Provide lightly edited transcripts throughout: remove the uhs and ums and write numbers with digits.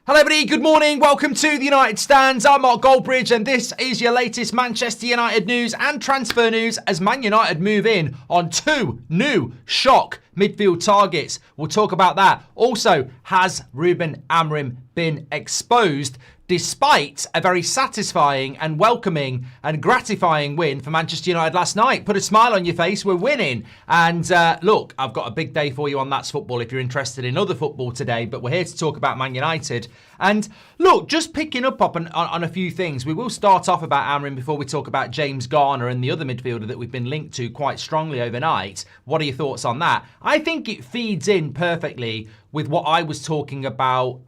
Hello everybody, good morning, welcome to the United Stands. I'm Mark Goldbridge and this is your latest Manchester United news and transfer news as Man United move in on two new shock midfield targets. We'll talk about that. Also, has Ruben Amorim been exposed despite a very satisfying and welcoming and gratifying win for Manchester United last night? Put a smile on your face, we're winning. And look, I've got a big day for you on That's Football if you're interested in other football today, but we're here to talk about Man United. And look, just picking up on a few things. We will start off about Amorim before we talk about James Garner and the other midfielder that we've been linked to quite strongly overnight. What are your thoughts on that? I think it feeds in perfectly with what I was talking about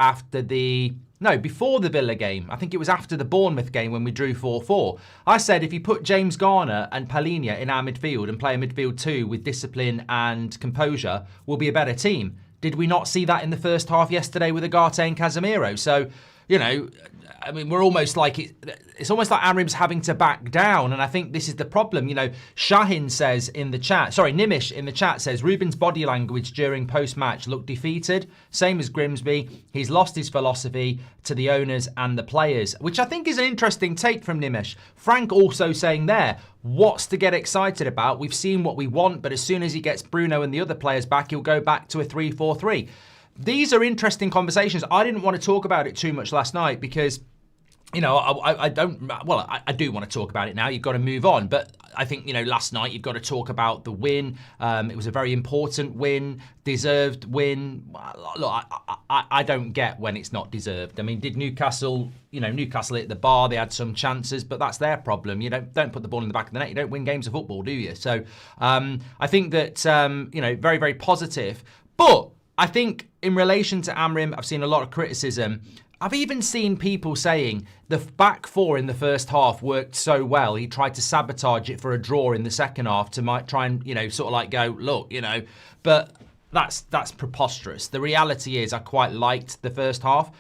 before the Villa game. I think it was after the Bournemouth game when we drew 4-4. I said if you put James Garner and Palhinha in our midfield and play a midfield two with discipline and composure, we'll be a better team. Did we not see that in the first half yesterday with Ugarte and Casemiro? So, you know, I mean, we're almost like it's almost like Amorim's having to back down, and I think this is the problem. You know, Shahin says in the chat, Nimish in the chat says Ruben's body language during post-match looked defeated, same as Grimsby. He's lost his philosophy to the owners and the players, which I think is an interesting take from Nimish. Frank also saying there, what's to get excited about? We've seen what we want, but as soon as he gets Bruno and the other players back, he'll go back to a 3-4-3. These are interesting conversations. I didn't want to talk about it too much last night because, you know, I do want to talk about it now. You've got to move on. But I think, you know, last night you've got to talk about the win. It was a very important win, deserved win. Look, I don't get when it's not deserved. I mean, did Newcastle hit the bar? They had some chances, but that's their problem. You don't put the ball in the back of the net. You don't win games of football, do you? So I think that, very, very positive. But I think in relation to Amorim, I've seen a lot of criticism. I've even seen people saying the back four in the first half worked so well. He tried to sabotage it for a draw in the second half to try and, sort of like go, look, but that's preposterous. The reality is I quite liked the first half.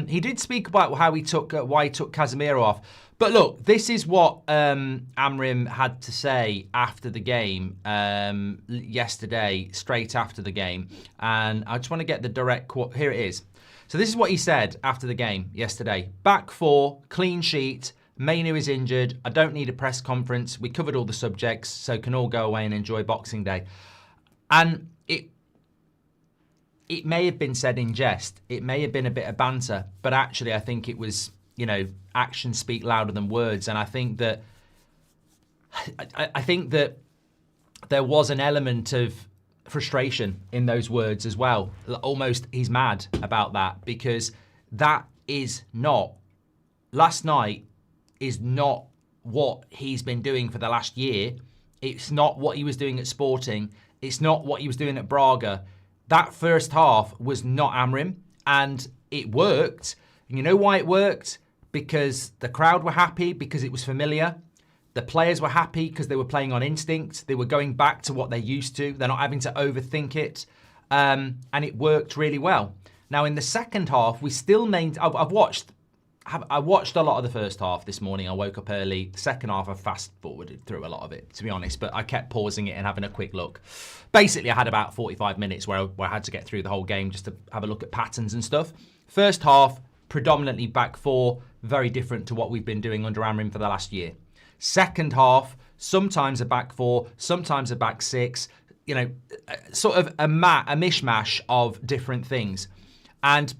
He did speak about why he took Casemiro off. But look, this is what Amorim had to say after the game yesterday, straight after the game. And I just want to get the direct quote. Here it is. So this is what he said after the game yesterday. Back four, clean sheet. Mainu is injured. I don't need a press conference. We covered all the subjects, so can all go away and enjoy Boxing Day. And it may have been said in jest. It may have been a bit of banter. But actually, I think it was, actions speak louder than words. And I think that there was an element of frustration in those words as well. Almost he's mad about that because last night is not what he's been doing for the last year. It's not what he was doing at Sporting. It's not what he was doing at Braga. That first half was not Amorim, and it worked. And you know why it worked? Because the crowd were happy, because it was familiar. The players were happy because they were playing on instinct. They were going back to what they're used to. They're not having to overthink it. And it worked really well. Now, in the second half, we still maintained... I watched a lot of the first half this morning. I woke up early. The second half, I fast-forwarded through a lot of it, to be honest. But I kept pausing it and having a quick look. Basically, I had about 45 minutes where I had to get through the whole game just to have a look at patterns and stuff. First half, predominantly back four. Very different to what we've been doing under Amorim for the last year. Second half, sometimes a back four, sometimes a back six, sort of a mishmash of different things. And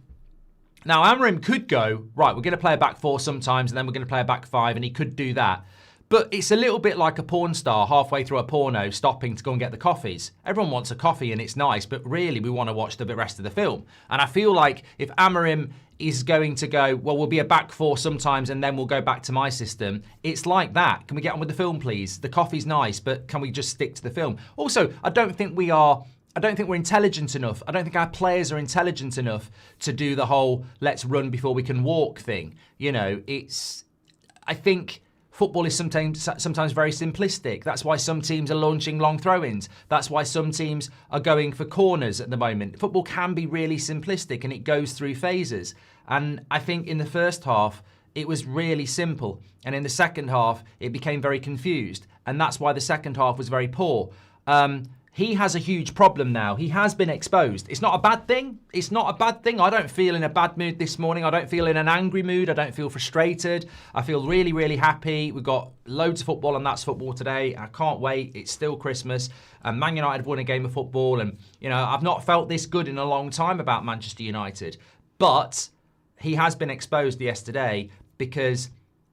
now Amorim could go, right, we're going to play a back four sometimes and then we're going to play a back five, and he could do that. But it's a little bit like a porn star halfway through a porno stopping to go and get the coffees. Everyone wants a coffee and it's nice, but really we want to watch the rest of the film. And I feel like if Amorim is going to go, well, we'll be a back four sometimes and then we'll go back to my system, it's like that. Can we get on with the film, please? The coffee's nice, but can we just stick to the film? Also, I don't think we're intelligent enough. I don't think our players are intelligent enough to do the whole let's run before we can walk thing. I think football is sometimes very simplistic. That's why some teams are launching long throw-ins. That's why some teams are going for corners at the moment. Football can be really simplistic and it goes through phases. And I think in the first half, it was really simple. And in the second half, it became very confused. And that's why the second half was very poor. he has a huge problem now. He has been exposed. It's not a bad thing. It's not a bad thing. I don't feel in a bad mood this morning. I don't feel in an angry mood. I don't feel frustrated. I feel really, really happy. We've got loads of football, and that's football today. I can't wait. It's still Christmas. And Man United have won a game of football. And, you know, I've not felt this good in a long time about Manchester United. But he has been exposed yesterday because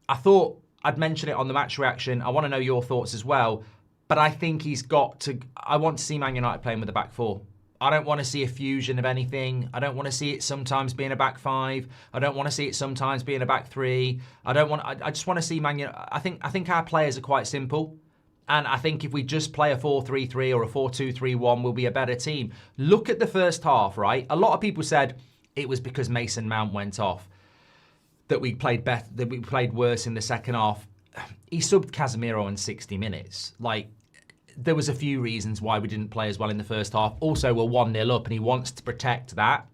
I thought I'd mention it on the match reaction. I want to know your thoughts as well. But I think he's got to... I want to see Man United playing with a back four. I don't want to see a fusion of anything. I don't want to see it sometimes being a back five. I don't want to see it sometimes being a back three. I just want to see Man United... I think our players are quite simple. And I think if we just play a 4-3-3 or a 4-2-3-1, we'll be a better team. Look at the first half, right? A lot of people said it was because Mason Mount went off that we played better, that we played worse in the second half. He subbed Casemiro in 60 minutes. Like, there was a few reasons why we didn't play as well in the first half. Also, we're 1-0 up and he wants to protect that.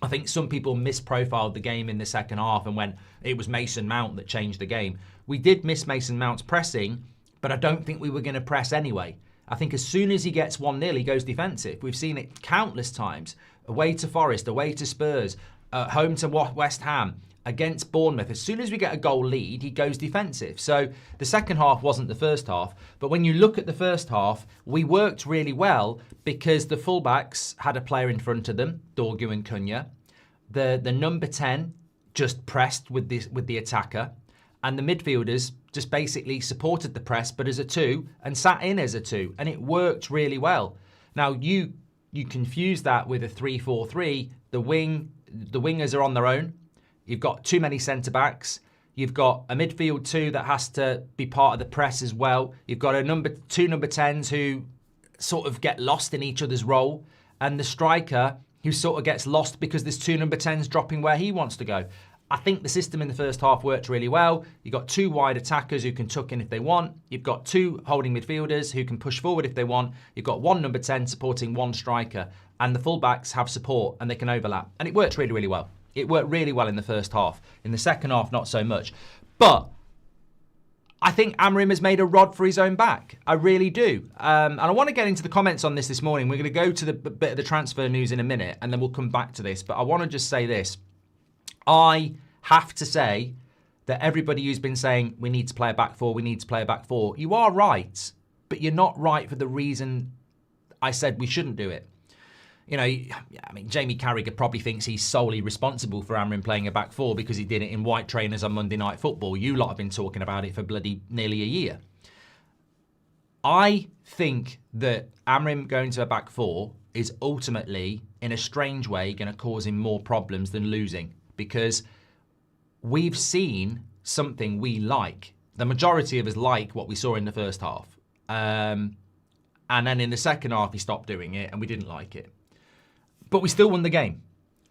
I think some people misprofiled the game in the second half and went, it was Mason Mount that changed the game. We did miss Mason Mount's pressing, but I don't think we were going to press anyway. I think as soon as he gets 1-0, he goes defensive. We've seen it countless times. Away to Forest, away to Spurs, home to West Ham, against Bournemouth. As soon as we get a goal lead, he goes defensive. So the second half wasn't the first half. But when you look at the first half, we worked really well because the fullbacks had a player in front of them, Dorgu and Kone. The number 10 just pressed with the attacker. And the midfielders just basically supported the press, but as a 2, and sat in as a 2. And it worked really well. Now, you confuse that with a 3-4-3. The wingers are on their own. You've got too many centre-backs. You've got a midfield 2 that has to be part of the press as well. You've got two number 10s who sort of get lost in each other's role. And the striker who sort of gets lost because there's 2 number 10s dropping where he wants to go. I think the system in the first half worked really well. You've got 2 wide attackers who can tuck in if they want. You've got 2 holding midfielders who can push forward if they want. You've got 1 number 10 supporting 1 striker. And the fullbacks have support and they can overlap. And it worked really, really well. It worked really well in the first half. In the second half, not so much. But I think Amorim has made a rod for his own back. I really do. And I want to get into the comments on this morning. We're going to go to the bit of the transfer news in a minute, and then we'll come back to this. But I want to just say this. I have to say that everybody who's been saying we need to play a back four, we need to play a back four, you are right. But you're not right for the reason I said we shouldn't do it. You know, I mean, Jamie Carragher probably thinks he's solely responsible for Amorim playing a back four because he did it in white trainers on Monday Night Football. You lot have been talking about it for bloody nearly a year. I think that Amorim going to a back four is ultimately, in a strange way, going to cause him more problems than losing because we've seen something we like. The majority of us like what we saw in the first half. And then in the second half, he stopped doing it and we didn't like it. But we still won the game.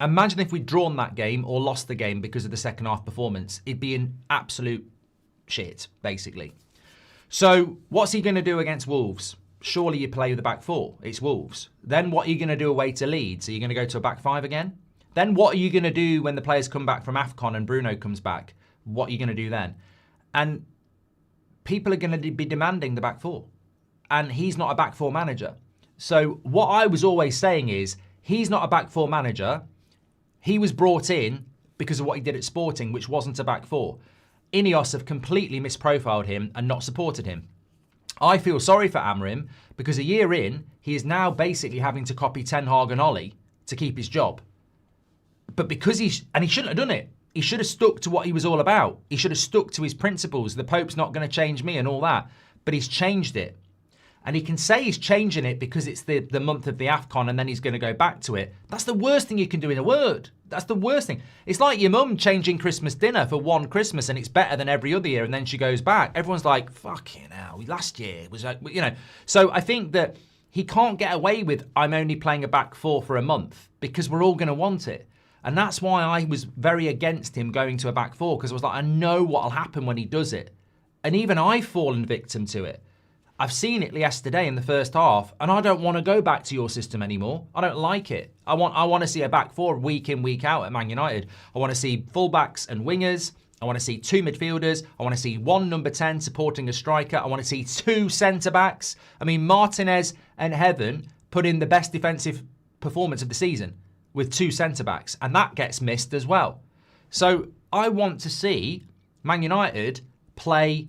Imagine if we'd drawn that game or lost the game because of the second half performance. It'd be an absolute shit, basically. So what's he going to do against Wolves? Surely you play with the back four. It's Wolves. Then what are you going to do away to Leeds? Are you going to go to a back five again? Then what are you going to do when the players come back from AFCON and Bruno comes back? What are you going to do then? And people are going to be demanding the back four. And he's not a back four manager. So what I was always saying is, he's not a back four manager. He was brought in because of what he did at Sporting, which wasn't a back four. Ineos have completely misprofiled him and not supported him. I feel sorry for Amorim because a year in, he is now basically having to copy Ten Hag and Ollie to keep his job. But because he shouldn't have done it. He should have stuck to what he was all about. He should have stuck to his principles. The Pope's not going to change me and all that. But he's changed it. And he can say he's changing it because it's the month of the AFCON and then he's going to go back to it. That's the worst thing you can do in a word. That's the worst thing. It's like your mum changing Christmas dinner for one Christmas and it's better than every other year and then she goes back. Everyone's like, fucking hell, last year was like, you know. So I think that he can't get away with, I'm only playing a back four for a month because we're all going to want it. And that's why I was very against him going to a back four because I was like, I know what'll happen when he does it. And even I've fallen victim to it. I've seen it yesterday in the first half, and I don't want to go back to your system anymore. I don't like it. I want to see a back four week in, week out at Man United. I want to see fullbacks and wingers. I want to see 2 midfielders. I want to see 1 number 10 supporting a striker. I want to see 2 centre-backs. I mean, Martinez and heaven put in the best defensive performance of the season with 2 centre-backs, and that gets missed as well. So I want to see Man United play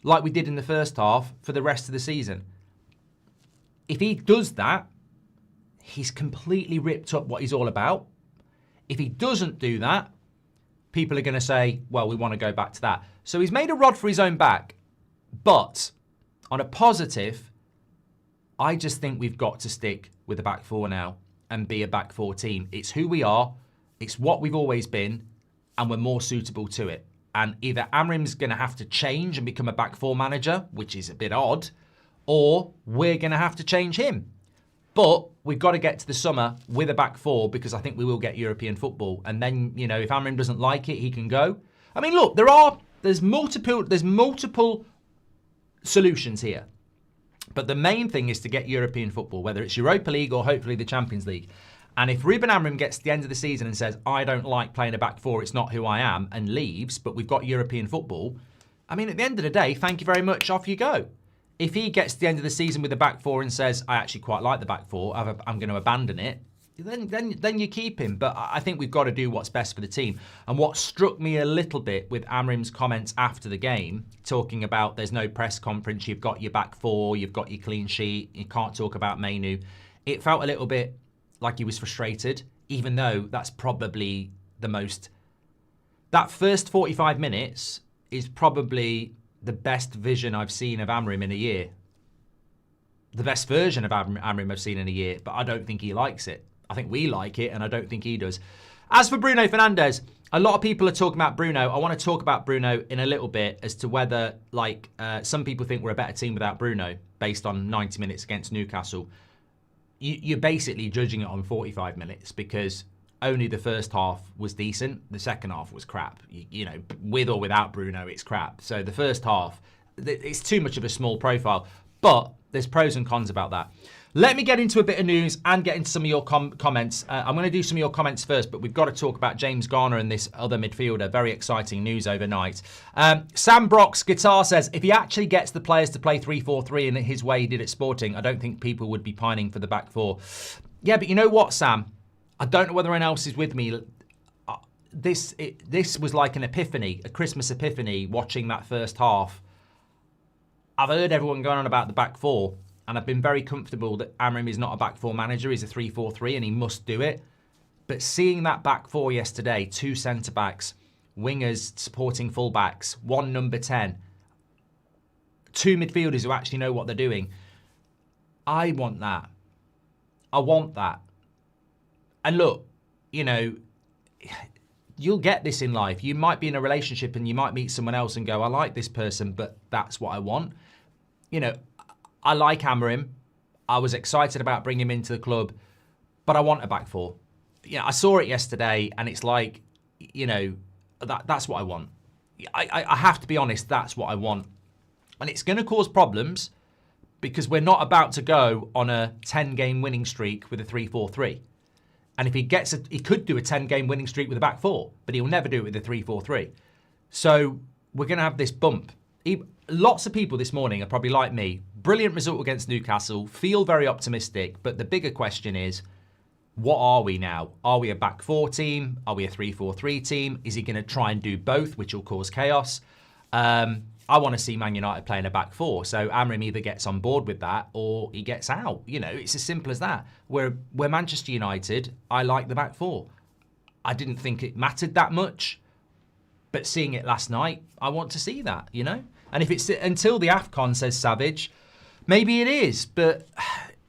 like we did in the first half for the rest of the season. If he does that, he's completely ripped up what he's all about. If he doesn't do that, people are going to say, well, we want to go back to that. So he's made a rod for his own back. But on a positive, I just think we've got to stick with a back four now and be a back four team. It's who we are. It's what we've always been. And we're more suitable to it. And either Amorim's going to have to change and become a back four manager, which is a bit odd, or we're going to have to change him. But we've got to get to the summer with a back four because I think we will get European football. And then, you know, if Amorim doesn't like it, he can go. I mean, look, there's multiple solutions here. But the main thing is to get European football, whether it's Europa League or hopefully the Champions League. And if Ruben Amorim gets to the end of the season and says, I don't like playing a back four, it's not who I am, and leaves, but we've got European football, I mean, at the end of the day, thank you very much, off you go. If he gets to the end of the season with the back four and says, I actually quite like the back four, I'm going to abandon it, then you keep him. But I think we've got to do what's best for the team. And what struck me a little bit with Amorim's comments after the game, talking about there's no press conference, you've got your back four, you've got your clean sheet, you can't talk about Manu. It felt a little bit like he was frustrated, even though that's probably the most... That first 45 minutes is probably the best vision I've seen of Amorim in a year. The best version of Amorim I've seen in a year, but I don't think he likes it. I think we like it, and I don't think he does. As for Bruno Fernandes, a lot of people are talking about Bruno. I want to talk about Bruno in a little bit as to whether, like, some people think we're a better team without Bruno based on 90 minutes against Newcastle. You're basically judging it on 45 minutes because only the first half was decent. The second half was crap. You know, with or without Bruno, it's crap. So the first half, it's too much of a small profile. But there's pros and cons about that. Let me get into a bit of news and get into some of your comments. I'm going to do some of your comments first, but we've got to talk about James Garner and this other midfielder. Very exciting news overnight. Sam Brock's Guitar says, if he actually gets the players to play 3-4-3 in his way he did at Sporting, I don't think people would be pining for the back four. Yeah, but you know what, Sam? I don't know whether anyone else is with me. This was like an epiphany, a Christmas epiphany, watching that first half. I've heard everyone going on about the back four, and I've been very comfortable that Amorim is not a back four manager. He's a 3-4-3, and he must do it. But seeing that back four yesterday, 2 centre-backs, wingers supporting full-backs, 1 number 10, 2 midfielders who actually know what they're doing, I want that. I want that. And look, you know, you'll get this in life. You might be in a relationship and you might meet someone else and go, I like this person, but that's what I want. You know, I like Amorim. I was excited about bringing him into the club, but I want a back four. You know, I saw it yesterday and it's like, you know, that's what I want. I have to be honest, that's what I want. And it's going to cause problems because we're not about to go on a 10-game winning streak with a 3-4-3. And if he could do a 10-game winning streak with a back four, but he'll never do it with a 3-4-3. So we're going to have this bump. Lots of people this morning are probably like me. Brilliant result against Newcastle. Feel very optimistic. But the bigger question is, what are we now? Are we a back four team? Are we a 3-4-3 team? Is he going to try and do both, which will cause chaos? I want to see Man United playing a back four. So Amorim either gets on board with that or he gets out. You know, it's as simple as that. We're Manchester United. I like the back four. I didn't think it mattered that much. But seeing it last night, I want to see that, you know? And if it's until the AFCON, says Savage, maybe it is. But,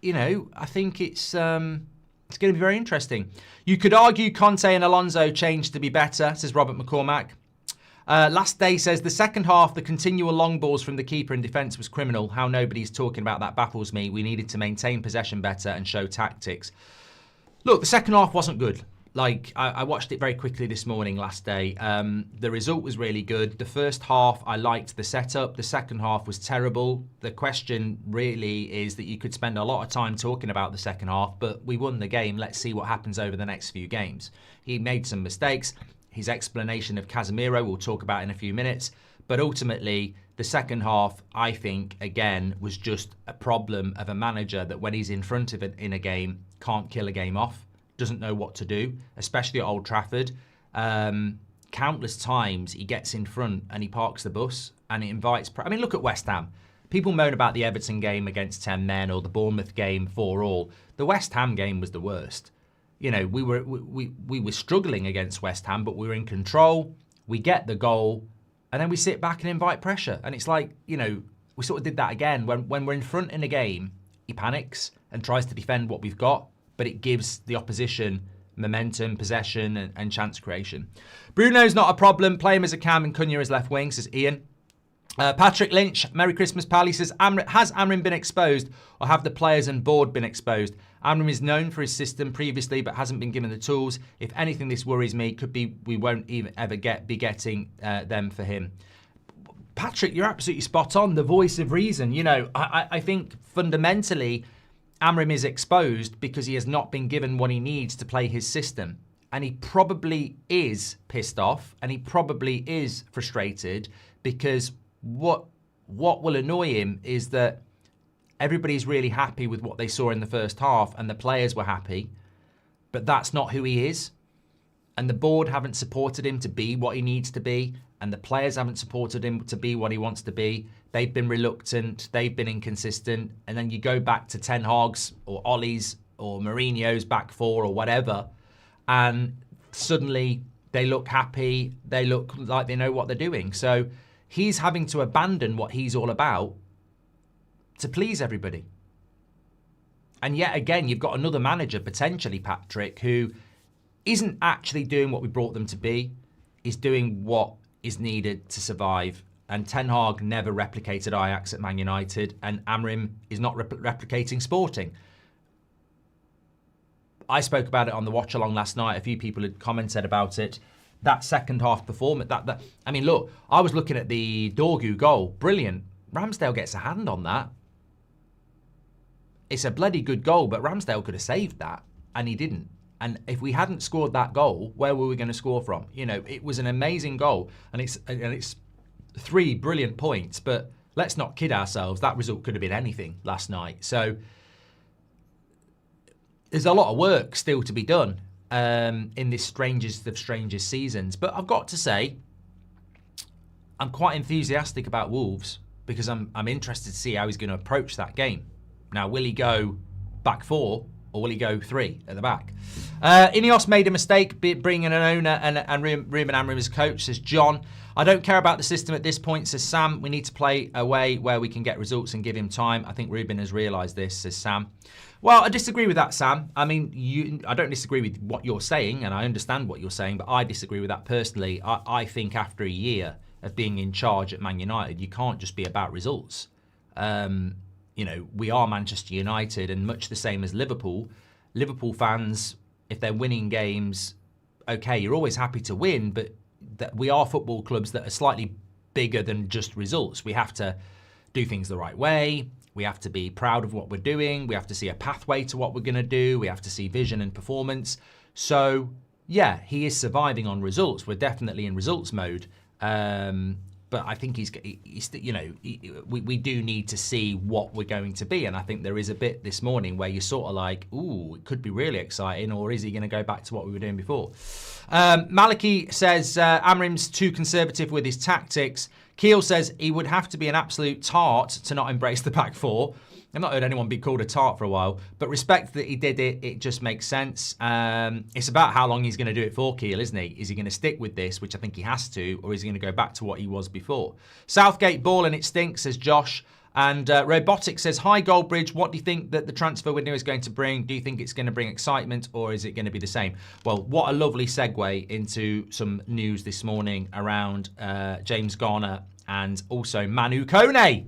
you know, I think it's going to be very interesting. You could argue Conte and Alonso changed to be better, says Robert McCormack. Last day says, the second half, the continual long balls from the keeper in defence was criminal. How nobody's talking about that baffles me. We needed to maintain possession better and show tactics. Look, the second half wasn't good. Like, I watched it very quickly this morning, last day. The result was really good. The first half, I liked the setup. The second half was terrible. The question really is that you could spend a lot of time talking about the second half, but we won the game. Let's see what happens over the next few games. He made some mistakes. His explanation of Casemiro we'll talk about in a few minutes. But ultimately, the second half, I think, again, was just a problem of a manager that when he's in front of it in a game, can't kill a game off, doesn't know what to do, especially at Old Trafford. Countless times he gets in front and he parks the bus and he invites... I mean, look at West Ham. People moan about the Everton game against 10 men or the Bournemouth game 4-4. The West Ham game was the worst. You know, we were struggling against West Ham, but we were in control. We get the goal, and then we sit back and invite pressure. And it's like, you know, we sort of did that again. When we're in front in a game, he panics and tries to defend what we've got, but it gives the opposition momentum, possession, and chance creation. Bruno's not a problem. Play him as a cam and Kone as left wing, says Ian. Patrick Lynch, Merry Christmas, pal. He says, has Amorim been exposed or have the players and board been exposed? Amorim is known for his system previously but hasn't been given the tools. If anything, this worries me. Could be we won't even ever be getting them for him. Patrick, you're absolutely spot on. The voice of reason. You know, I think fundamentally Amorim is exposed because he has not been given what he needs to play his system. And he probably is pissed off and he probably is frustrated because what will annoy him is that everybody's really happy with what they saw in the first half and the players were happy, but that's not who he is. And the board haven't supported him to be what he needs to be, and the players haven't supported him to be what he wants to be. They've been reluctant, they've been inconsistent, and then you go back to Ten Hag's or Ollie's or Mourinho's back four or whatever, and suddenly they look happy, they look like they know what they're doing. So he's having to abandon what he's all about to please everybody. And yet again, you've got another manager, potentially Patrick, who isn't actually doing what we brought them to be. He's doing what is needed to survive. And Ten Hag never replicated Ajax at Man United, and Amorim is not replicating Sporting. I spoke about it on the watch along last night. A few people had commented about it. That second half performance, I mean, look, I was looking at the Dorgu goal. Brilliant. Ramsdale gets a hand on that. It's a bloody good goal, but Ramsdale could have saved that, and he didn't. And if we hadn't scored that goal, where were we going to score from? You know, it was an amazing goal, and it's 3 brilliant points, but let's not kid ourselves. That result could have been anything last night. So there's a lot of work still to be done in this strangest of strangest seasons. But I've got to say, I'm quite enthusiastic about Wolves because I'm interested to see how he's going to approach that game. Now, will he go back 4 or will he go 3 at the back? Ineos made a mistake bringing an owner and Ruben Amorim as coach, says John. I don't care about the system at this point, says Sam. We need to play a way where we can get results and give him time. I think Ruben has realised this, says Sam. Well, I disagree with that, Sam. I mean, I don't disagree with what you're saying, and I understand what you're saying, but I disagree with that personally. I think after a year of being in charge at Man United, you can't just be about results. You know, we are Manchester United, and much the same as Liverpool. Liverpool fans, if they're winning games, okay, you're always happy to win, but we are football clubs that are slightly bigger than just results. We have to do things the right way. We have to be proud of what we're doing. We have to see a pathway to what we're going to do. We have to see vision and performance. So, yeah, he is surviving on results. We're definitely in results mode. But I think he's you know, we do need to see what we're going to be. And I think there is a bit this morning where you're sort of like, ooh, it could be really exciting, or is he going to go back to what we were doing before? Maliki says Amorim's too conservative with his tactics. Keel says he would have to be an absolute tart to not embrace the back 4. I've not heard anyone be called a tart for a while, but respect that he did it. It just makes sense. It's about how long he's going to do it for, Keel, isn't he? Is he going to stick with this, which I think he has to, or is he going to go back to what he was before? Southgate ball and it stinks, says Josh. And Robotic says, hi, Goldbridge. What do you think that the transfer window is going to bring? Do you think it's going to bring excitement, or is it going to be the same? Well, what a lovely segue into some news this morning around James Garner and also Manu Kone.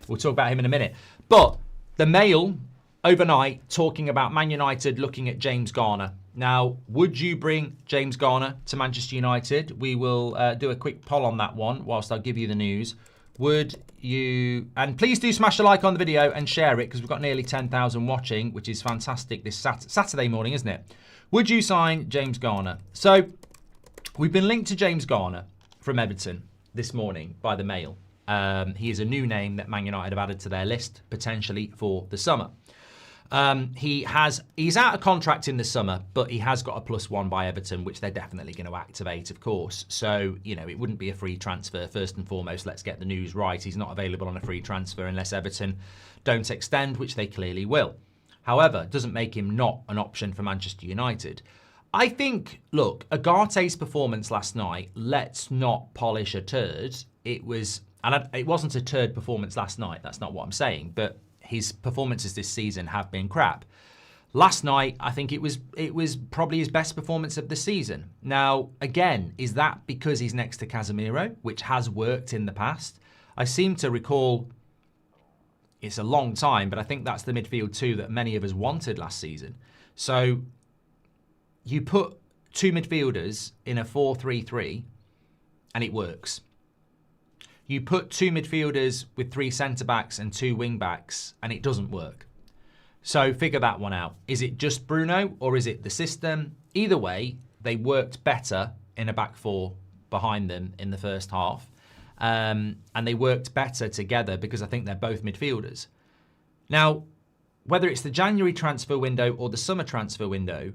We'll talk about him in a minute. But the Mail overnight talking about Man United looking at James Garner. Now, would you bring James Garner to Manchester United? We will do a quick poll on that one whilst I'll give you the news. Would you... And please do smash a like on the video and share it, because we've got nearly 10,000 watching, which is fantastic this Saturday morning, isn't it? Would you sign James Garner? So, we've been linked to James Garner from Everton. this morning by the Mail. He is a new name that Man United have added to their list, potentially for the summer. He's out of contract in the summer, but he has got a +1 by Everton, which they're definitely going to activate, of course. So, it wouldn't be a free transfer. First and foremost, let's get the news right. He's not available on a free transfer unless Everton don't extend, which they clearly will. However, it doesn't make him not an option for Manchester United. I think, look, Agate's performance last night, let's not polish a turd. It wasn't a turd performance last night. That's not what I'm saying, but his performances this season have been crap. Last night, I think it was probably his best performance of the season. Now, again, is that because he's next to Casemiro, which has worked in the past? I seem to recall, it's a long time, but I think that's the midfield two that many of us wanted last season. So you put two midfielders in a 4-3-3 and it works. You put two midfielders with three centre-backs and two wing-backs, and it doesn't work. So figure that one out. Is it just Bruno, or is it the system? Either way, they worked better in a back four behind them in the first half. And they worked better together because I think they're both midfielders. Now, whether it's the January transfer window or the summer transfer window,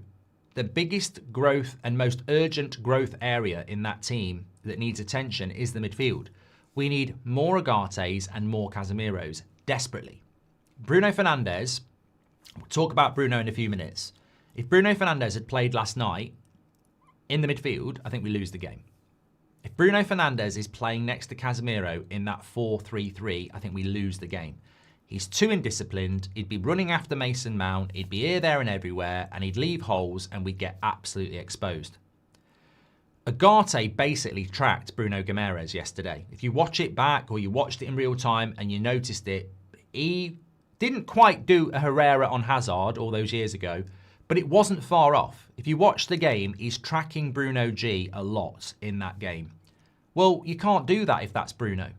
the biggest growth and most urgent growth area in that team that needs attention is the midfield. We need more Agates and more Casemiros, desperately. Bruno Fernandes, we'll talk about Bruno in a few minutes. If Bruno Fernandes had played last night in the midfield, I think we lose the game. If Bruno Fernandes is playing next to Casemiro in that 4-3-3, I think we lose the game. He's too indisciplined, he'd be running after Mason Mount, he'd be here, there and everywhere, and he'd leave holes and we'd get absolutely exposed. Agate basically tracked Bruno Guimaraes yesterday. If you watch it back or you watched it in real time and you noticed it, he didn't quite do a Herrera on Hazard all those years ago, but it wasn't far off. If you watch the game, he's tracking Bruno G a lot in that game. Well, you can't do that if that's Bruno.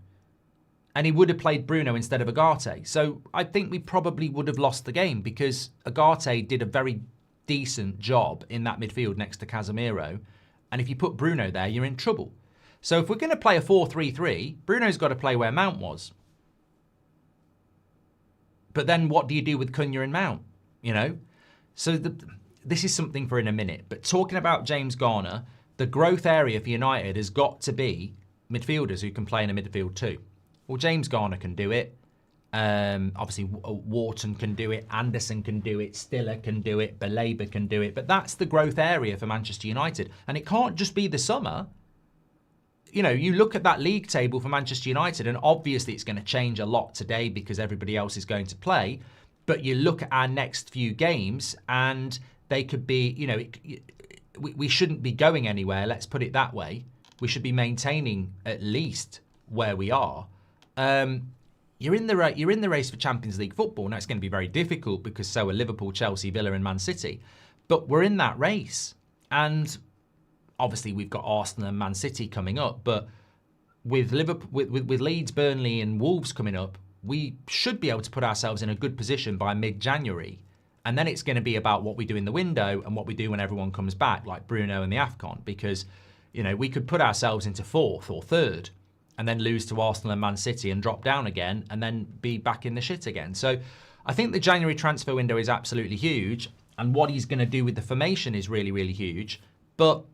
And he would have played Bruno instead of Agate. So I think we probably would have lost the game because Agate did a very decent job in that midfield next to Casemiro. And if you put Bruno there, you're in trouble. So if we're going to play a 4-3-3, Bruno's got to play where Mount was. But then what do you do with Cunha and Mount? So this is something for in a minute. But talking about James Garner, the growth area for United has got to be midfielders who can play in a midfield too. Well, James Garner can do it. Obviously, Wharton can do it. Anderson can do it. Stiller can do it. Baleba can do it. But that's the growth area for Manchester United. And it can't just be the summer. You look at that league table for Manchester United, and obviously it's going to change a lot today because everybody else is going to play. But you look at our next few games, and they could be, we shouldn't be going anywhere, let's put it that way. We should be maintaining at least where we are. You're in the race for Champions League football. Now, it's going to be very difficult because so are Liverpool, Chelsea, Villa and Man City. But we're in that race. And obviously, we've got Arsenal and Man City coming up. But with Liverpool, with Leeds, Burnley and Wolves coming up, we should be able to put ourselves in a good position by mid-January. And then it's going to be about what we do in the window and what we do when everyone comes back, like Bruno and the AFCON. Because, we could put ourselves into fourth or third and then lose to Arsenal and Man City and drop down again and then be back in the shit again. So I think the January transfer window is absolutely huge, and what he's going to do with the formation is really, really huge. But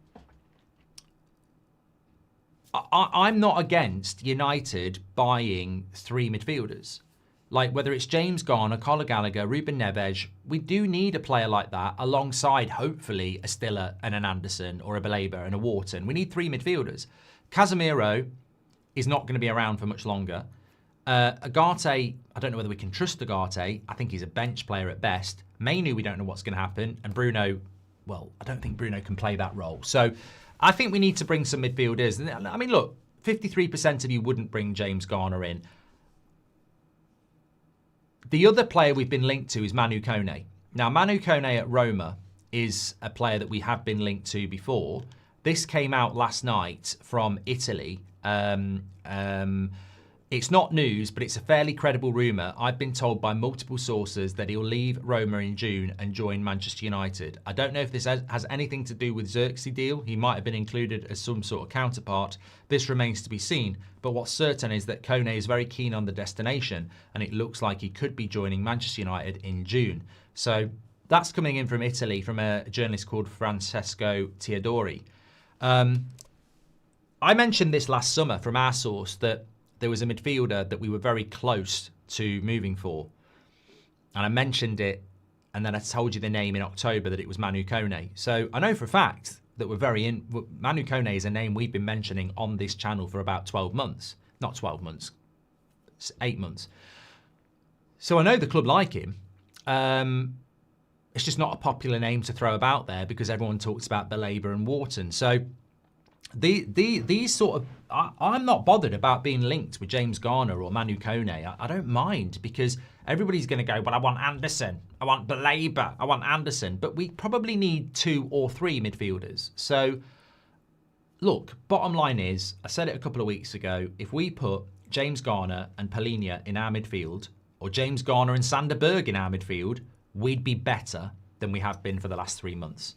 I'm not against United buying three midfielders. Like whether it's James Garner, Conor Gallagher, Ruben Neves, we do need a player like that alongside hopefully a Stiller and an Anderson or a Baleba and a Wharton. We need three midfielders. Casemiro is not going to be around for much longer. Agate, I don't know whether we can trust Agate. I think he's a bench player at best. Mainu, we don't know what's going to happen. And Bruno, well, I don't think Bruno can play that role. So I think we need to bring some midfielders. I mean, look, 53% of you wouldn't bring James Garner in. The other player we've been linked to is Manu Kone. Now, Manu Kone at Roma is a player that we have been linked to before. This came out last night from Italy. It's not news, but it's a fairly credible rumour. I've been told by multiple sources that he'll leave Roma in June and join Manchester United. I don't know if this has anything to do with Xerxes deal. He might have been included as some sort of counterpart. This remains to be seen. But what's certain is that Kone is very keen on the destination, and it looks like he could be joining Manchester United in June. So that's coming in from Italy, from a journalist called Francesco Teodori. I mentioned this last summer from our source that there was a midfielder that we were very close to moving for. And I mentioned it, and then I told you the name in October that it was Manu Kone. So I know for a fact that Manu Kone is a name we've been mentioning on this channel for about 12 months. Not 12 months, 8 months. So I know the club like him. It's just not a popular name to throw about there because everyone talks about Baleba and Wharton. So these sort of, I'm not bothered about being linked with James Garner or Manu Kone. I don't mind, because everybody's going to go, but I want Anderson, I want Baleba, I want Anderson. But we probably need 2 or 3 midfielders. So look, bottom line is, I said it a couple of weeks ago, if we put James Garner and Palhinha in our midfield, or James Garner and Sander Berg in our midfield, we'd be better than we have been for the last 3 months.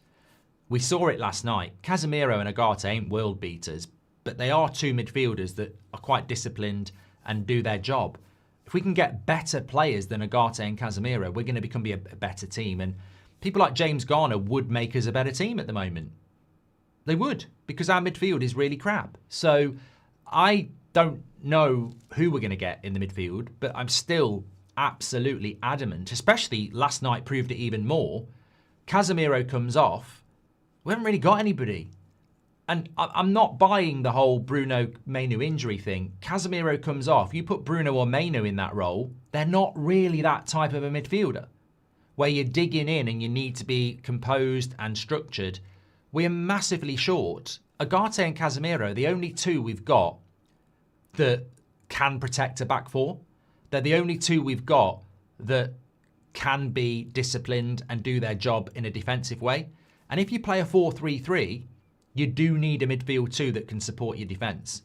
We saw it last night. Casemiro and Agate ain't world beaters, but they are 2 midfielders that are quite disciplined and do their job. If we can get better players than Agate and Casemiro, we're going to become a better team. And people like James Garner would make us a better team at the moment. They would, because our midfield is really crap. So I don't know who we're going to get in the midfield, but I'm still absolutely adamant, especially last night proved it even more. Casemiro comes off. We haven't really got anybody. And I'm not buying the whole Bruno Mainu injury thing. Casemiro comes off. You put Bruno or Mainu in that role, they're not really that type of a midfielder where you're digging in and you need to be composed and structured. We're massively short. Agate and Casemiro are the only 2 we've got that can protect a back 4. They're the only 2 we've got that can be disciplined and do their job in a defensive way. And if you play a 4-3-3, you do need a midfield 2 that can support your defence.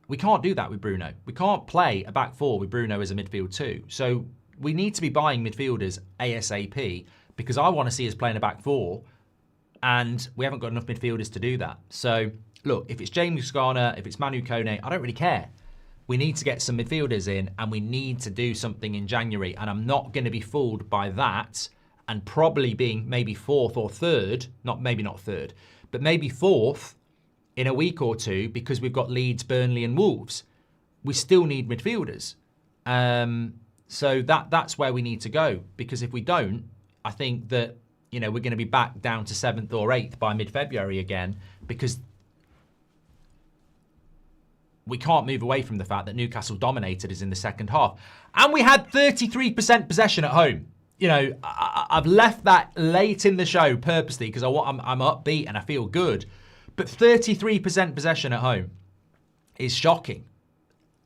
We can't do that with Bruno. We can't play a back 4 with Bruno as a midfield 2. So we need to be buying midfielders ASAP, because I want to see us playing a back 4, and we haven't got enough midfielders to do that. So look, if it's James Garner, if it's Manu Kone, I don't really care. We need to get some midfielders in, and we need to do something in January. And I'm not going to be fooled by that, and probably being maybe 4th or 3rd, maybe not 3rd, but maybe 4th in a week or 2, because we've got Leeds, Burnley and Wolves. We still need midfielders. So that's where we need to go, because if we don't, I think that, we're going to be back down to 7th or 8th by mid-February again, because we can't move away from the fact that Newcastle dominated us in the second half. And we had 33% possession at home. I've left that late in the show purposely because I'm upbeat and I feel good. But 33% possession at home is shocking.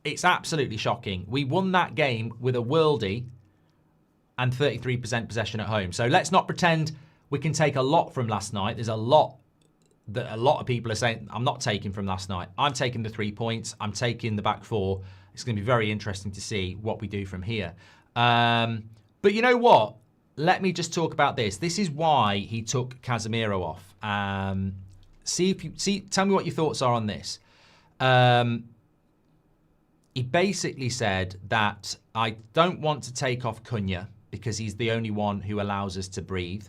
It's absolutely shocking. We won that game with a worldie and 33% possession at home. So let's not pretend we can take a lot from last night. There's a lot that a lot of people are saying I'm not taking from last night. I'm taking the 3 points. I'm taking the back 4. It's going to be very interesting to see what we do from here. But you know what? Let me just talk about this. This is why he took Casemiro off. Tell me what your thoughts are on this. He basically said that I don't want to take off Kone because he's the only one who allows us to breathe.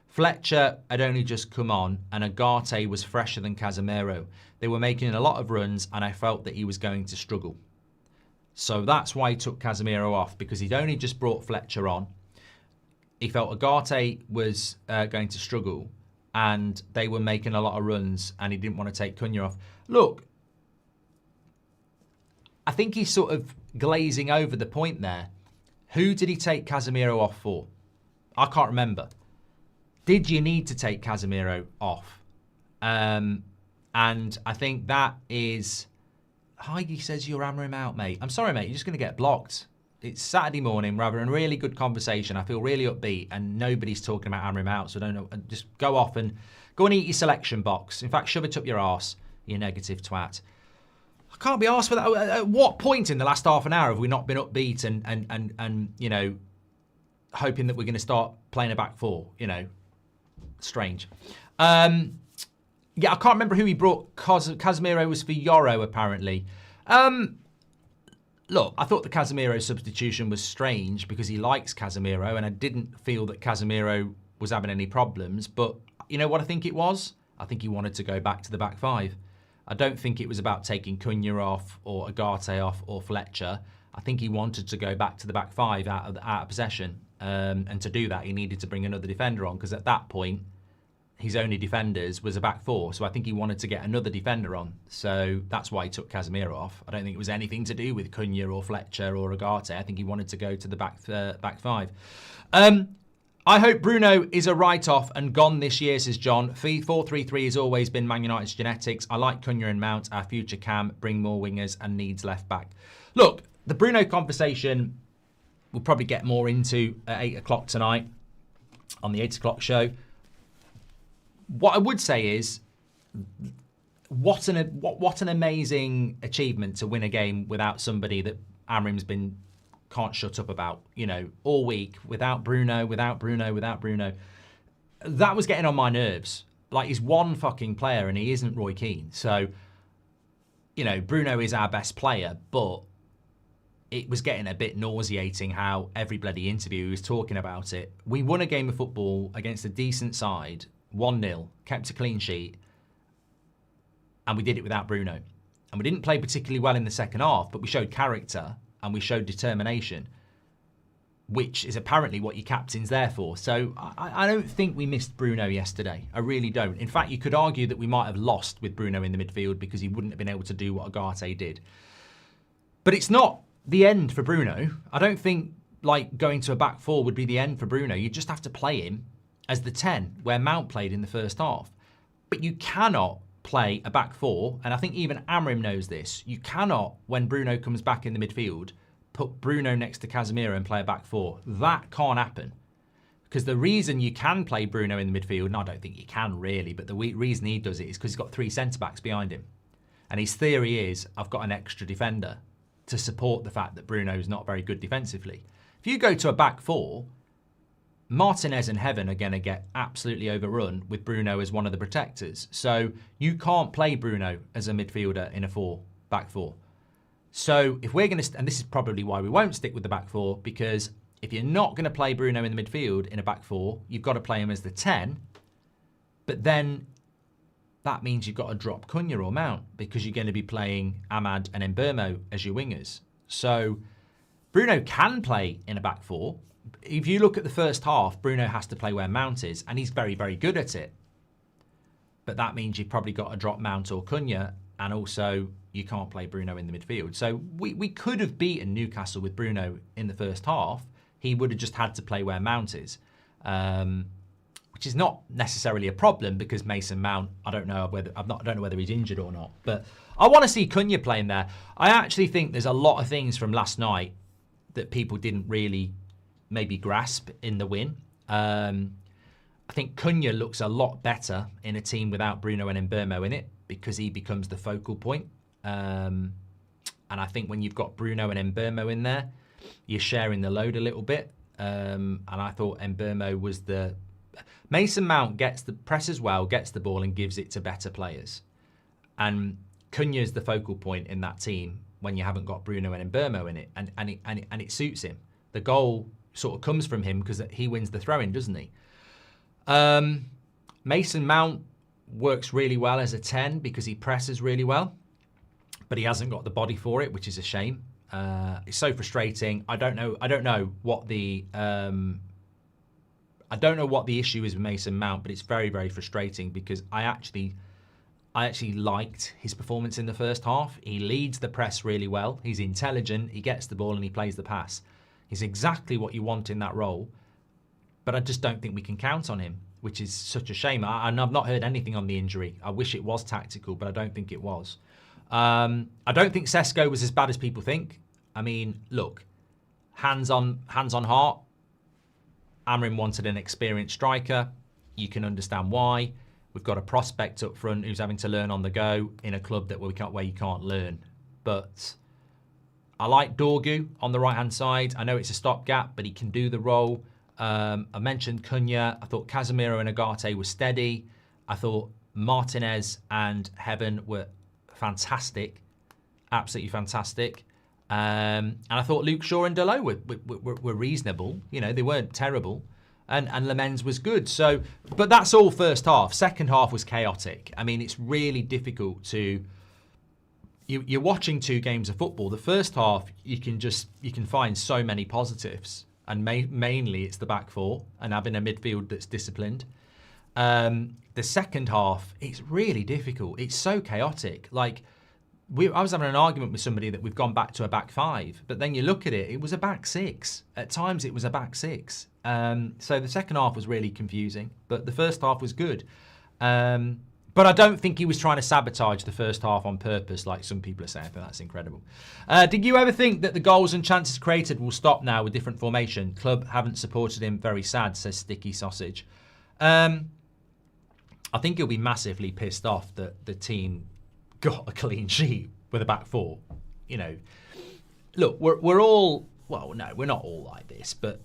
Fletcher had only just come on, and Agate was fresher than Casemiro. They were making a lot of runs, and I felt that he was going to struggle. So that's why he took Casemiro off, because he'd only just brought Fletcher on. He felt Agate was going to struggle, and they were making a lot of runs, and he didn't want to take Kone off. Look, I think he's sort of glazing over the point there. Who did he take Casemiro off for? I can't remember. Did you need to take Casemiro off? And I think that is... Heidi says you're hammering him out, mate. I'm sorry, mate. You're just going to get blocked. It's Saturday morning. We're having a really good conversation. I feel really upbeat, and nobody's talking about hammering him out. So don't know. Just go off and eat your selection box. In fact, shove it up your arse, you negative twat. I can't be asked for that. At what point in the last half an hour have we not been upbeat and you know, hoping that we're going to start playing a back four? You know, strange. Yeah, I can't remember who he brought. Casemiro was for Yoro, apparently. Look, I thought the Casemiro substitution was strange because he likes Casemiro, and I didn't feel that Casemiro was having any problems. But you know what I think it was? I think he wanted to go back to the back five. I don't think it was about taking Kone off or Agate off or Fletcher. I think he wanted to go back to the back five out of possession. And to do that, he needed to bring another defender on because at that point, his only defenders was a back four. So I think he wanted to get another defender on. So that's why he took Casemiro off. I don't think it was anything to do with Kone or Fletcher or Agate. I think he wanted to go to the back five. I hope Bruno is a write-off and gone this year, says John. 4-3-3 has always been Man United's genetics. I like Kone and Mount. Our future can bring more wingers and needs left back. Look, the Bruno conversation we'll probably get more into at 8 o'clock tonight on the 8 o'clock show. What I would say is, what an amazing achievement to win a game without somebody that Amorim's can't shut up about, you know, all week, without Bruno. That was getting on my nerves. Like, he's one fucking player and he isn't Roy Keane. So, you know, Bruno is our best player, but it was getting a bit nauseating how every bloody interview was talking about it. We won a game of football against a decent side, 1-0, kept a clean sheet, and we did it without Bruno. And we didn't play particularly well in the second half, but we showed character and we showed determination, which is apparently what your captain's there for. So I don't think we missed Bruno yesterday. I really don't. In fact, you could argue that we might have lost with Bruno in the midfield because he wouldn't have been able to do what Agate did. But it's not the end for Bruno. I don't think like going to a back four would be the end for Bruno. You just have to play him as the 10 where Mount played in the first half. But you cannot play a back four, and I think even Amorim knows this. You cannot, when Bruno comes back in the midfield, put Bruno next to Casemiro and play a back four. That can't happen. Because the reason you can play Bruno in the midfield, and I don't think you can really, but the reason he does it is because he's got 3 centre-backs behind him. And his theory is, I've got an extra defender to support the fact that Bruno's not very good defensively. If you go to a back four, Martinez and Heaven are going to get absolutely overrun with Bruno as one of the protectors. So you can't play Bruno as a midfielder in a back four. So if we're going to, and this is probably why we won't stick with the back four, because if you're not going to play Bruno in the midfield in a back four, you've got to play him as the 10. But then that means you've got to drop Kone or Mount because you're going to be playing Ahmad and Mbeumo as your wingers. So Bruno can play in a back four. If you look at the first half, Bruno has to play where Mount is, and he's very, very good at it. But that means you've probably got to drop Mount or Kone, and also you can't play Bruno in the midfield. So we could have beaten Newcastle with Bruno in the first half. He would have just had to play where Mount is, which is not necessarily a problem because Mason Mount, I don't know whether he's injured or not. But I want to see Kone playing there. I actually think there's a lot of things from last night that people didn't really maybe grasp in the win. I think Kone looks a lot better in a team without Bruno and Mbeumo in it because he becomes the focal point. And I think when you've got Bruno and Mbeumo in there, you're sharing the load a little bit. And I thought Mbeumo was Mason Mount gets the presses well, gets the ball and gives it to better players. And Kone is the focal point in that team when you haven't got Bruno and Mbeumo in it. And it suits him. The goal sort of comes from him because he wins the throw-in, doesn't he? Mason Mount works really well as a 10 because he presses really well, but he hasn't got the body for it, which is a shame. It's so frustrating. I don't know what the issue is with Mason Mount, but it's very, very frustrating because I actually liked his performance in the first half. He leads the press really well. He's intelligent. He gets the ball and he plays the pass. He's exactly what you want in that role, but I just don't think we can count on him, which is such a shame. And I've not heard anything on the injury. I wish it was tactical, but I don't think it was. I don't think Sesko was as bad as people think. I mean, look, hands on heart, Amorim wanted an experienced striker. You can understand why. We've got a prospect up front who's having to learn on the go in a club where you can't learn. but I like Dorgu on the right-hand side. I know it's a stopgap, but he can do the role. I mentioned Kone. I thought Casemiro and Agate were steady. I thought Martinez and Heaven were fantastic, absolutely fantastic. And I thought Luke Shaw and Delo were reasonable. You know, they weren't terrible. And Lemens was good. So, but that's all first half. Second half was chaotic. I mean, it's really difficult to... You're watching two games of football. The first half, you can find so many positives. And mainly it's the back four and having a midfield that's disciplined. The second half, it's really difficult. It's so chaotic. Like, I was having an argument with somebody that we've gone back to a back five, but then you look at it, it was a back six. At times it was a back six. So the second half was really confusing, but the first half was good. But I don't think he was trying to sabotage the first half on purpose, like some people are saying. I think that's incredible. Did you ever think that the goals and chances created will stop now with different formation? Club haven't supported him. Very sad, says Sticky Sausage. I think he'll be massively pissed off that the team got a clean sheet with a back four. You know, look, we're all, well, no, we're not all like this, but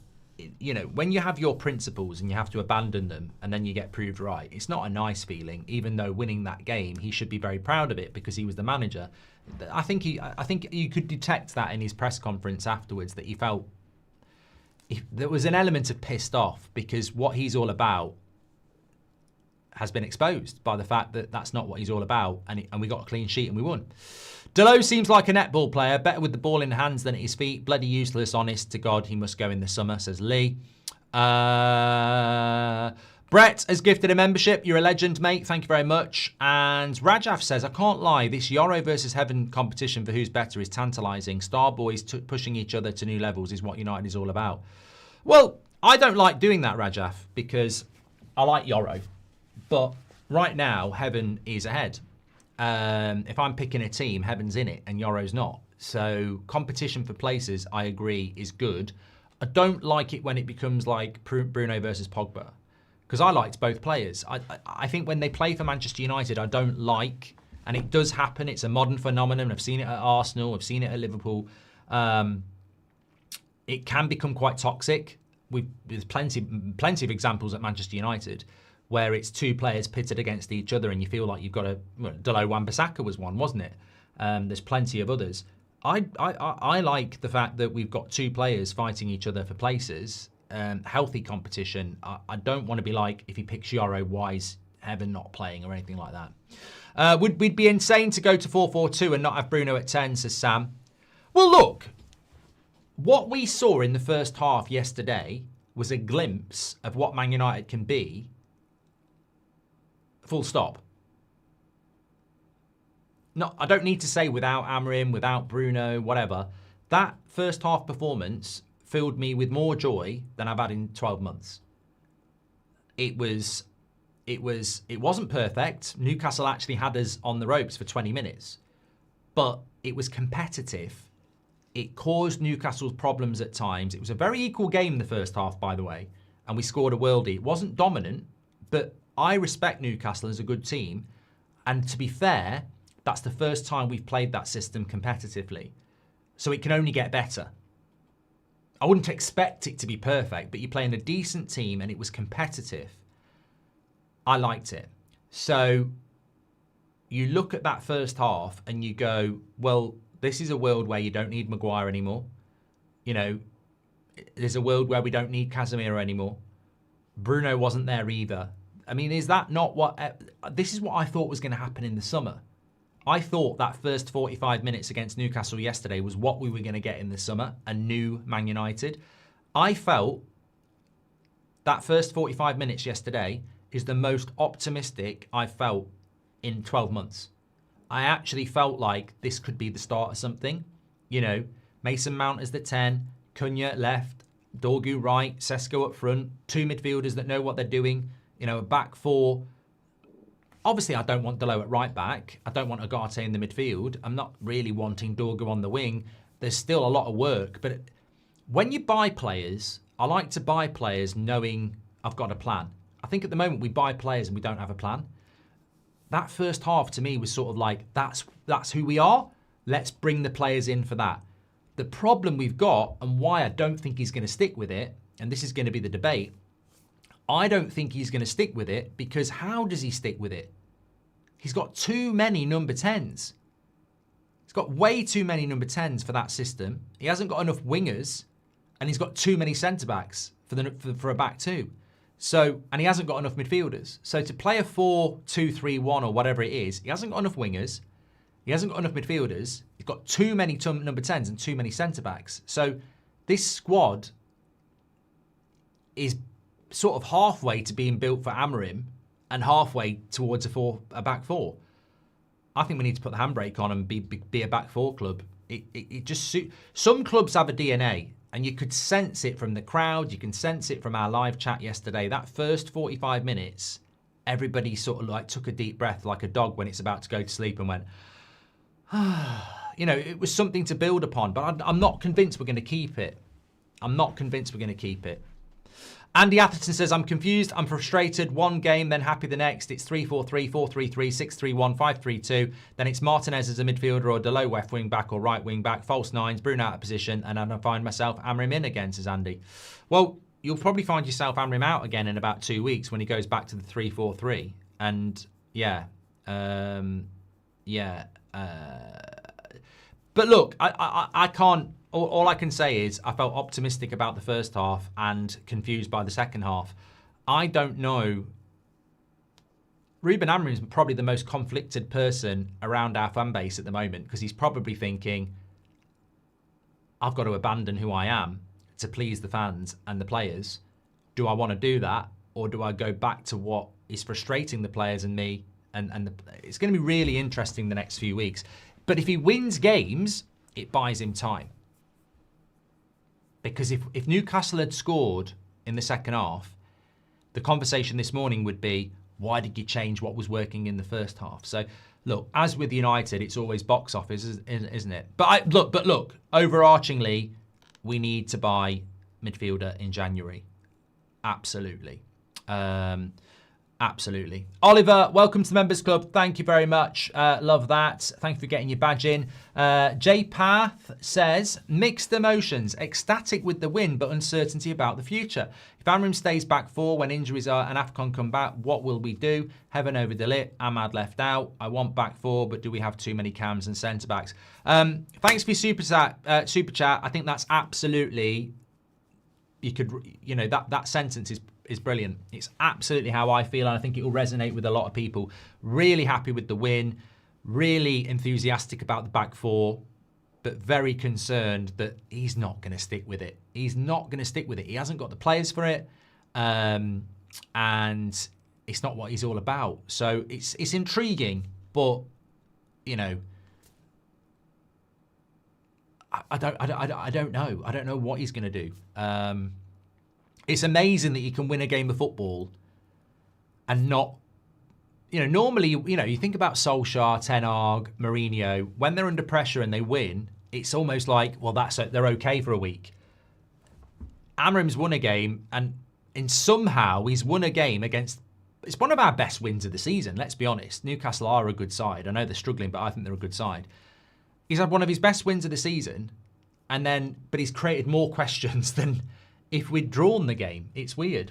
you know, when you have your principles and you have to abandon them and then you get proved right, it's not a nice feeling. Even though winning that game, he should be very proud of it because he was the manager. I think you could detect that in his press conference afterwards, that he felt there was an element of pissed off because what he's all about has been exposed by the fact that that's not what he's all about, and we got a clean sheet and we won. Delo seems like a netball player, better with the ball in hands than at his feet. Bloody useless, honest to God, he must go in the summer, says Lee. Brett has gifted a membership. You're a legend, mate. Thank you very much. And Rajaf says, I can't lie, this Euro versus Heaven competition for who's better is tantalising. Star boys pushing each other to new levels is what United is all about. Well, I don't like doing that, Rajaf, because I like Euro. But right now, Heaven is ahead. If I'm picking a team, Heaven's in it and Euro's not. So competition for places, I agree, is good. I don't like it when it becomes like Bruno versus Pogba, because I liked both players. I think when they play for Manchester United, I don't like, and it does happen, it's a modern phenomenon. I've seen it at Arsenal, I've seen it at Liverpool. It can become quite toxic. There's plenty of examples at Manchester United where it's two players pitted against each other and you feel like you've got a... Well, Delo Wan-Bissaka was one, wasn't it? There's plenty of others. I like the fact that we've got two players fighting each other for places, healthy competition. I don't want to be like, if he picks Euro, why is Heaven not playing or anything like that. We'd be insane to go to 4-4-2 and not have Bruno at 10, says Sam. Well, look, what we saw in the first half yesterday was a glimpse of what Man United can be. Full stop. No, I don't need to say without Amorim, without Bruno, whatever. That first half performance filled me with more joy than I've had in 12 months. It wasn't perfect. Newcastle actually had us on the ropes for 20 minutes, but it was competitive. It caused Newcastle's problems at times. It was a very equal game the first half, by the way, and we scored a worldie. It wasn't dominant, but I respect Newcastle as a good team. And to be fair, that's the first time we've played that system competitively. So it can only get better. I wouldn't expect it to be perfect, but you're playing a decent team and it was competitive. I liked it. So you look at that first half and you go, well, this is a world where you don't need Maguire anymore. You know, there's a world where we don't need Casemiro anymore. Bruno wasn't there either. I mean, is that not what... this is what I thought was going to happen in the summer. I thought that first 45 minutes against Newcastle yesterday was what we were going to get in the summer, a new Man United. I felt that first 45 minutes yesterday is the most optimistic I've felt in 12 months. I actually felt like this could be the start of something. You know, Mason Mount as the 10, Kone left, Dorgu right, Sesko up front, two midfielders that know what they're doing. You know, a back four. Obviously, I don't want Delo at right back. I don't want Agate in the midfield. I'm not really wanting Dorgu on the wing. There's still a lot of work. But when you buy players, I like to buy players knowing I've got a plan. I think at the moment we buy players and we don't have a plan. That first half to me was sort of like, that's who we are. Let's bring the players in for that. The problem we've got, and why I don't think he's going to stick with it, and this is going to be the debate, I don't think he's going to stick with it because how does he stick with it? He's got too many number 10s. He's got way too many number 10s for that system. He hasn't got enough wingers, and he's got too many centre-backs for a back two. So, and he hasn't got enough midfielders. So to play a 4-2-3-1 or whatever it is, he hasn't got enough wingers. He hasn't got enough midfielders. He's got too many number 10s and too many centre-backs. So this squad is sort of halfway to being built for Amorim and halfway towards a back four. I think we need to put the handbrake on and be a back four club. It just suits. Some clubs have a DNA, and you could sense it from the crowd. You can sense it from our live chat yesterday. That first 45 minutes, everybody sort of like took a deep breath like a dog when it's about to go to sleep and went, you know, it was something to build upon, but I'm not convinced we're going to keep it. I'm not convinced we're going to keep it. Andy Atherton says, I'm confused, I'm frustrated, one game, then happy the next. It's 3-4-3, 4-3-3, 6-3-1, 5-3-2. Then it's Martinez as a midfielder or Delo left wing back or right wing back, false nines, Bruno out of position, and I find myself Amorim in again, says Andy. Well, you'll probably find yourself Amorim out again in about 2 weeks when he goes back to the 3-4-3. And yeah, but look, I can't. All I can say is I felt optimistic about the first half and confused by the second half. I don't know. Ruben Amorim is probably the most conflicted person around our fan base at the moment because he's probably thinking, I've got to abandon who I am to please the fans and the players. Do I want to do that, or do I go back to what is frustrating the players and me? It's going to be really interesting the next few weeks. But if he wins games, it buys him time. Because if Newcastle had scored in the second half, the conversation this morning would be, why did you change what was working in the first half? So, look, as with United, it's always box office, isn't it? But look, overarchingly, we need to buy midfielder in January. Absolutely. Absolutely. Oliver, welcome to the Members Club. Thank you very much. Love that. Thank you for getting your badge in. J Path says, mixed emotions, ecstatic with the win, but uncertainty about the future. If Amorim stays back four when injuries are and AFCON come back, what will we do? Heaven over Delit, Ahmad left out. I want back four, but do we have too many cams and centre-backs? Thanks for your super chat. I think that's absolutely, that sentence is brilliant. It's absolutely how I feel, and I think it will resonate with a lot of people. Really happy with the win, really enthusiastic about the back four, but very concerned that he's not going to stick with it. He's not going to stick with it. He hasn't got the players for it, and it's not what he's all about. So it's intriguing, but I don't know. I don't know what he's going to do. It's amazing that you can win a game of football and not, normally, you think about Solskjaer, Ten Hag, Mourinho, when they're under pressure and they win, it's almost like, well, they're okay for a week. Amorim's won a game, and somehow he's won a game against, it's one of our best wins of the season, let's be honest. Newcastle are a good side. I know they're struggling, but I think they're a good side. He's had one of his best wins of the season, but he's created more questions than if we'd drawn the game. It's weird.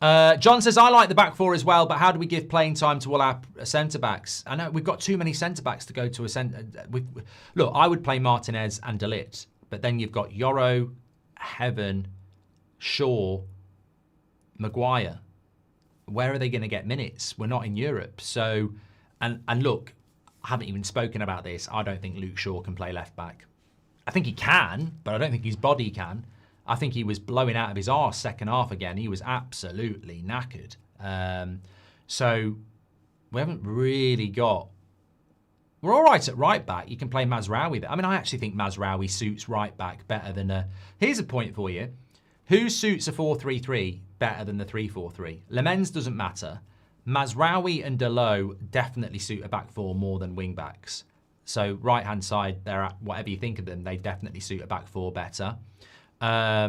John says, I like the back four as well, but how do we give playing time to all our centre-backs? I know we've got too many centre-backs to go to a centre. Look, I would play Martinez and Delit, but then you've got Yoro, Heaven, Shaw, Maguire. Where are they going to get minutes? We're not in Europe. So, and look, I haven't even spoken about this. I don't think Luke Shaw can play left-back. I think he can, but I don't think his body can. I think he was blowing out of his arse second half again. He was absolutely knackered. So we haven't really got... We're all right at right back. You can play Mazraoui. I mean, I actually think Mazraoui suits right back better than a... Here's a point for you. Who suits a 4-3-3 better than the 3-4-3? Lemens doesn't matter. Mazraoui and Delo definitely suit a back four more than wing backs. So right-hand side, whatever you think of them, they definitely suit a back four better. I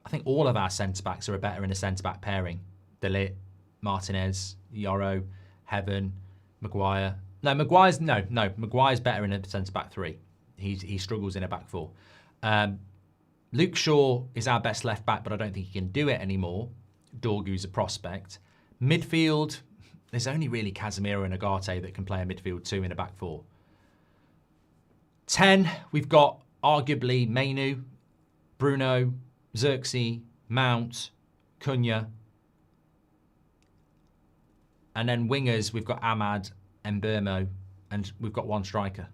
think all of our centre-backs are better in a centre-back pairing. Delit, Martinez, Yoro, Heaven, Maguire. Maguire's better in a centre-back 3. He struggles in a back 4. Luke Shaw is our best left-back, but I don't think he can do it anymore. Dorgu's a prospect. Midfield, there's only really Casemiro and Agate that can play a midfield 2 in a back 4. 10, we've got arguably Mainu, Bruno, Xerxes, Mount, Kone. And then wingers, we've got Ahmad and Burmo, and we've got one striker.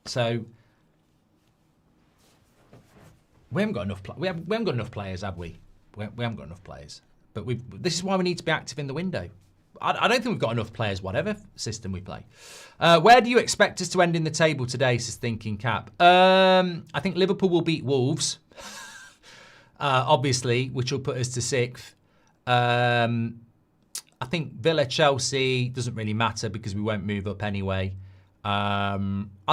So we haven't got enough. We haven't got enough players, have we? We haven't got enough players. But this is why we need to be active in the window. I don't think we've got enough players, whatever system we play. Where do you expect us to end in the table today, says Thinking Cap? I think Liverpool will beat Wolves, obviously, which will put us to 6th. I think Villa-Chelsea doesn't really matter because we won't move up anyway. I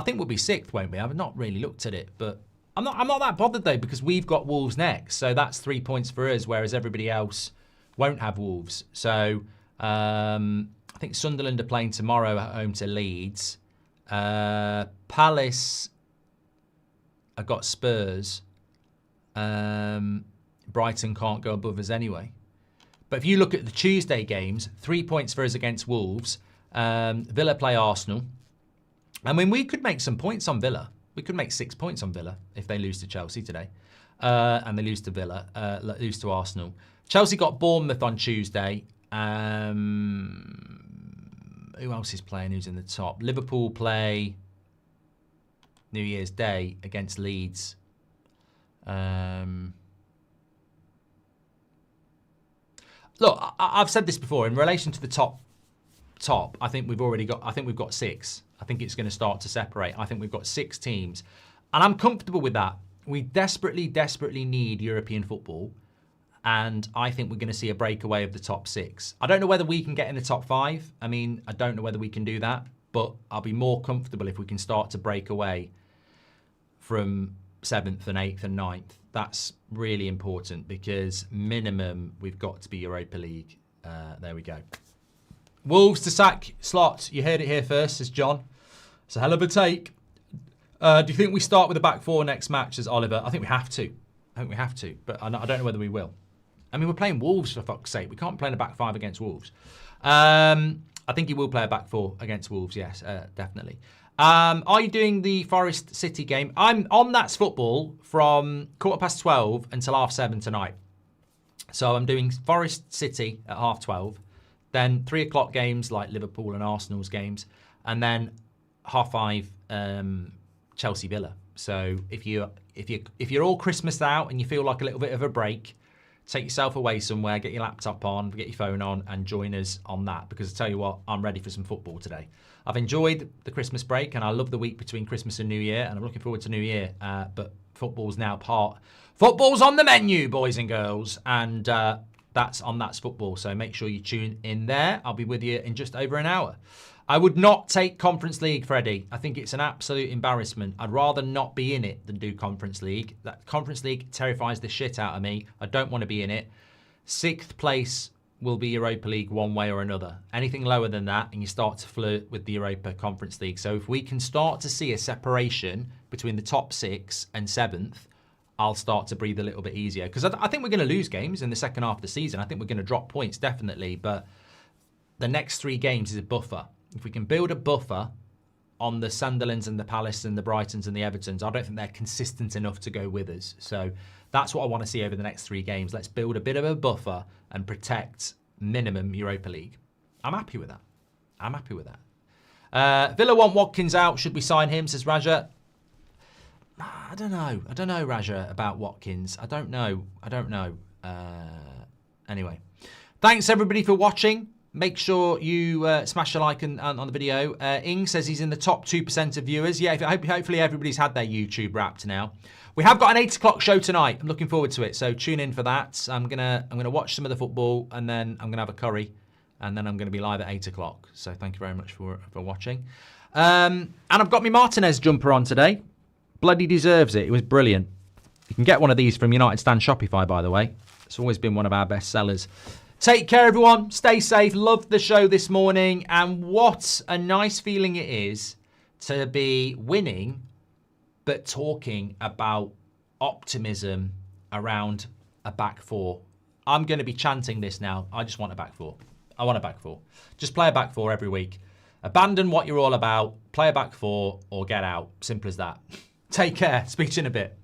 think we'll be 6th, won't we? I've not really looked at it, but I'm not that bothered, though, because we've got Wolves next. So that's 3 points for us, whereas everybody else won't have Wolves. So I think Sunderland are playing tomorrow at home to Leeds. Palace have got Spurs. Brighton can't go above us anyway. But if you look at the Tuesday games, 3 points for us against Wolves. Villa play Arsenal. I mean, we could make some points on Villa. We could make 6 points on Villa if they lose to Chelsea today. And they lose to Villa, lose to Arsenal. Chelsea got Bournemouth on Tuesday. Who else is playing who's in the top? Liverpool play New Year's Day against Leeds. Look, I've said this before in relation to the top. I think we've got 6. I think it's going to start to separate. I think we've got 6 teams, and I'm comfortable with that. We desperately need European football, and I think we're going to see a breakaway of the top 6. I don't know whether we can get in the top 5. I mean, I don't know whether we can do that, but I'll be more comfortable if we can start to break away from 7th and 8th and 9th. That's really important because minimum we've got to be Europa League. There we go. Wolves to sack Slot. You heard it here first, says John. It's a hell of a take. Do you think we start with a back 4 next match, says Oliver? I think we have to. But I don't know whether we will. I mean, we're playing Wolves, for fuck's sake. We can't play in a back 5 against Wolves. I think he will play a back 4 against Wolves, yes, definitely. Are you doing the Forest City game? I'm on That's Football from 12:15 until 7:30 tonight. So I'm doing Forest City at 12:30. Then 3 o'clock games like Liverpool and Arsenal's games. And then 5:30 Chelsea Villa. So if you're all Christmased out and you feel like a little bit of a break, take yourself away somewhere, get your laptop on, get your phone on, and join us on that. Because I tell you what, I'm ready for some football today. I've enjoyed the Christmas break, and I love the week between Christmas and New Year, and I'm looking forward to New Year. But football's now football's on the menu, boys and girls, and that's football. So make sure you tune in there. I'll be with you in just over an hour. I would not take Conference League, Freddie. I think it's an absolute embarrassment. I'd rather not be in it than do Conference League. That Conference League terrifies the shit out of me. I don't want to be in it. 6th place will be Europa League one way or another. Anything lower than that, and you start to flirt with the Europa Conference League. So if we can start to see a separation between the top 6 and 7th, I'll start to breathe a little bit easier. Because I think we're going to lose games in the second half of the season. I think we're going to drop points, definitely. But the next 3 games is a buffer. If we can build a buffer on the Sunderlands and the Palace and the Brightons and the Evertons, I don't think they're consistent enough to go with us. So that's what I want to see over the next 3 games. Let's build a bit of a buffer and protect minimum Europa League. I'm happy with that. Villa want Watkins out. Should we sign him, says Raja? I don't know, Raja, about Watkins. I don't know. Anyway, thanks everybody for watching. Make sure you smash a like on the video. Ing says he's in the top 2% of viewers. Yeah, hopefully everybody's had their YouTube wrapped now. We have got an 8 o'clock show tonight. I'm looking forward to it, so tune in for that. I'm gonna watch some of the football, and then I'm gonna have a curry, and then I'm gonna be live at 8 o'clock. So thank you very much for watching. And I've got my Martinez jumper on today. Bloody deserves it. It was brilliant. You can get one of these from United Stand Shopify, by the way. It's always been one of our best sellers. Take care, everyone. Stay safe. Loved the show this morning. And what a nice feeling it is to be winning, but talking about optimism around a back four. I'm going to be chanting this now. I just want a back four. I want a back four. Just play a back four every week. Abandon what you're all about. Play a back four or get out. Simple as that. Take care. Speak to you in a bit.